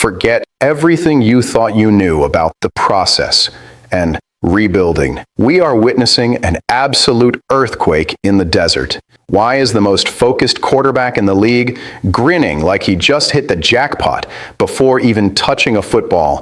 Forget everything you thought you knew about the process and rebuilding. We are witnessing an absolute earthquake in the desert. Why is the most focused quarterback in the league grinning like he just hit the jackpot before even touching a football?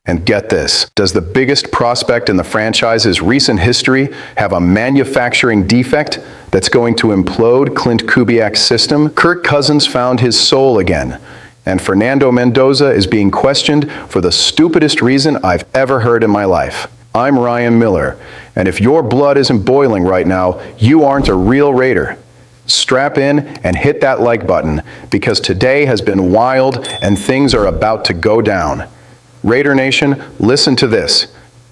And get this, does the biggest prospect in the franchise's recent history have a manufacturing defect that's going to implode Klint Kubiak's system? Kirk Cousins found his soul again, and Fernando Mendoza is being questioned for the stupidest reason I've ever heard in my life. I'm Ryan Miller, and if your blood isn't boiling right now, you aren't a real Raider. Strap in and hit that like button, because today has been wild and things are about to go down. Raider Nation, listen to this.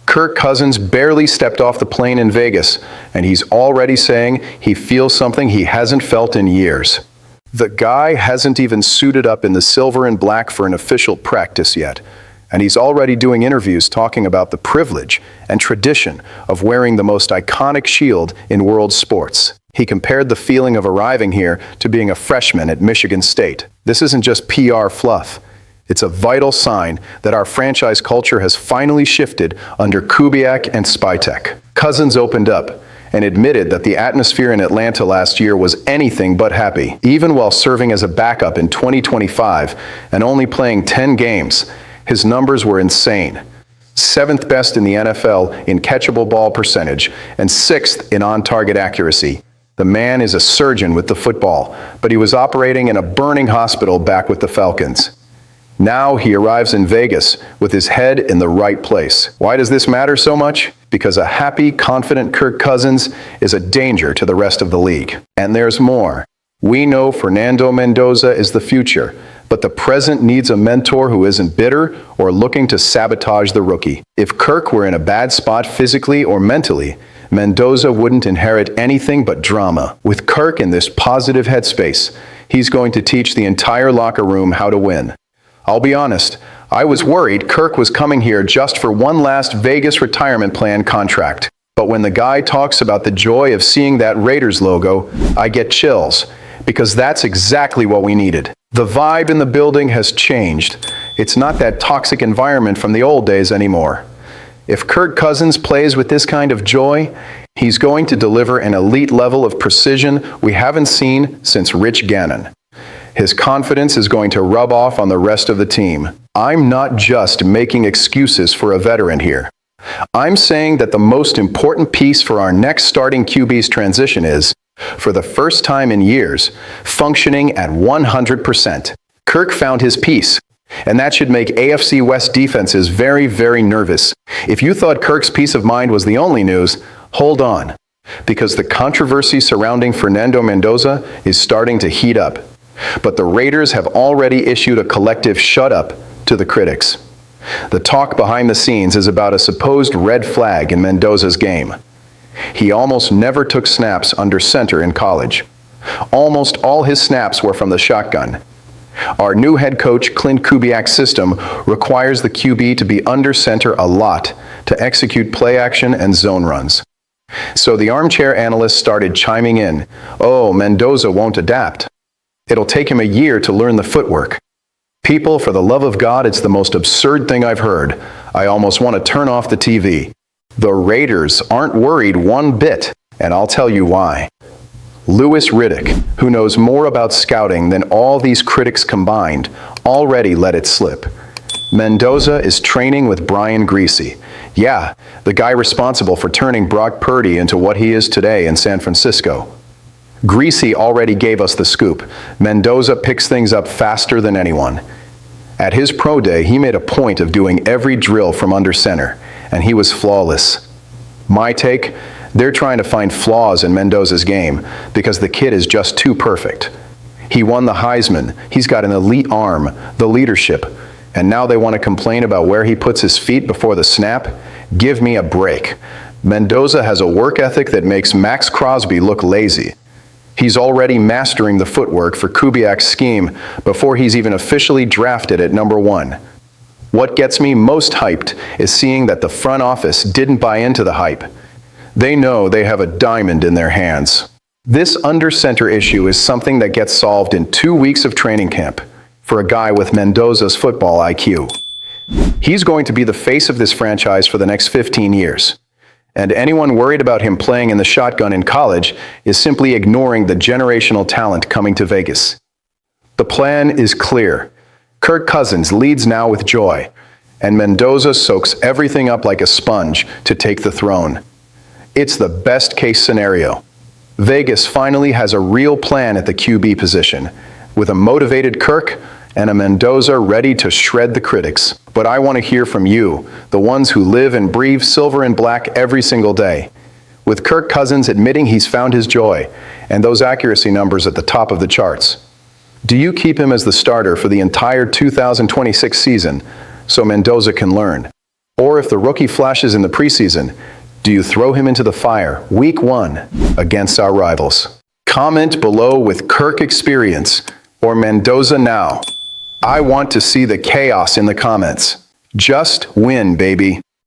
Kirk Cousins barely stepped off the plane in Vegas, and he's already saying he feels something he hasn't felt in years. The guy hasn't even suited up in the silver and black for an official practice yet, and he's already doing interviews talking about the privilege and tradition of wearing the most iconic shield in world sports. He compared the feeling of arriving here to being a freshman at Michigan State. This isn't just PR fluff. It's a vital sign that our franchise culture has finally shifted under Kubiak and Spytek. Cousins opened up and admitted that the atmosphere in Atlanta last year was anything but happy. Even while serving as a backup in 2025 and only playing 10 games, his numbers were insane. 7th best in the NFL in catchable ball percentage and 6th in on-target accuracy. The man is a surgeon with the football, but he was operating in a burning hospital back with the Falcons. Now he arrives in Vegas with his head in the right place. Why does this matter so much? Because a happy, confident Kirk Cousins is a danger to the rest of the league. And there's more. We know Fernando Mendoza is the future, but the present needs a mentor who isn't bitter or looking to sabotage the rookie. If Kirk were in a bad spot physically or mentally, Mendoza wouldn't inherit anything but drama. With Kirk in this positive headspace, he's going to teach the entire locker room how to win. I'll be honest, I was worried Kirk was coming here just for one last Vegas retirement plan contract. But when the guy talks about the joy of seeing that Raiders logo, I get chills, because that's exactly what we needed. The vibe in the building has changed. It's not that toxic environment from the old days anymore. If Kirk Cousins plays with this kind of joy, he's going to deliver an elite level of precision we haven't seen since Rich Gannon. His confidence is going to rub off on the rest of the team. I'm not just making excuses for a veteran here. I'm saying that the most important piece for our next starting QB's transition is, for the first time in years, functioning at 100%. Kirk found his piece, and that should make AFC West defenses very, very nervous. If you thought Kirk's peace of mind was the only news, hold on, because the controversy surrounding Fernando Mendoza is starting to heat up. But the Raiders have already issued a collective shut up to the critics. The talk behind the scenes is about a supposed red flag in Mendoza's game. He almost never took snaps under center in college. Almost all his snaps were from the shotgun. Our new head coach Klint Kubiak's system requires the QB to be under center a lot to execute play action and zone runs. So the armchair analysts started chiming in, "Oh, Mendoza won't adapt. It'll take him a year to learn the footwork." People, for the love of God, it's the most absurd thing I've heard. I almost want to turn off the TV. The Raiders aren't worried one bit, and I'll tell you why. Louis Riddick, who knows more about scouting than all these critics combined, already let it slip. Mendoza is training with Brian Griese. Yeah, the guy responsible for turning Brock Purdy into what he is today in San Francisco. Griese already gave us the scoop. Mendoza picks things up faster than anyone. At his pro day, he made a point of doing every drill from under center, and he was flawless. My take, they're trying to find flaws in Mendoza's game because the kid is just too perfect. He won the Heisman, he's got an elite arm, the leadership, and now they want to complain about where he puts his feet before the snap? Give me a break. Mendoza has a work ethic that makes Max Crosby look lazy. He's already mastering the footwork for Kubiak's scheme before he's even officially drafted at number 1. What gets me most hyped is seeing that the front office didn't buy into the hype. They know they have a diamond in their hands. This under center issue is something that gets solved in 2 weeks of training camp. for a guy with Mendoza's football IQ. He's going to be the face of this franchise for the next 15 years. And anyone worried about him playing in the shotgun in college is simply ignoring the generational talent coming to Vegas. The plan is clear. Kirk Cousins leads now with joy, and Mendoza soaks everything up like a sponge to take the throne. It's the best-case scenario. Vegas finally has a real plan at the QB position, with a motivated Kirk and a Mendoza ready to shred the critics. But I want to hear from you, the ones who live and breathe silver and black every single day. With Kirk Cousins admitting he's found his joy, and those accuracy numbers at the top of the charts. Do you keep him as the starter for the entire 2026 season so Mendoza can learn? Or if the rookie flashes in the preseason, do you throw him into the fire week 1 against our rivals? Comment below with Kirk experience or Mendoza now. I want to see the chaos in the comments. Just win, baby.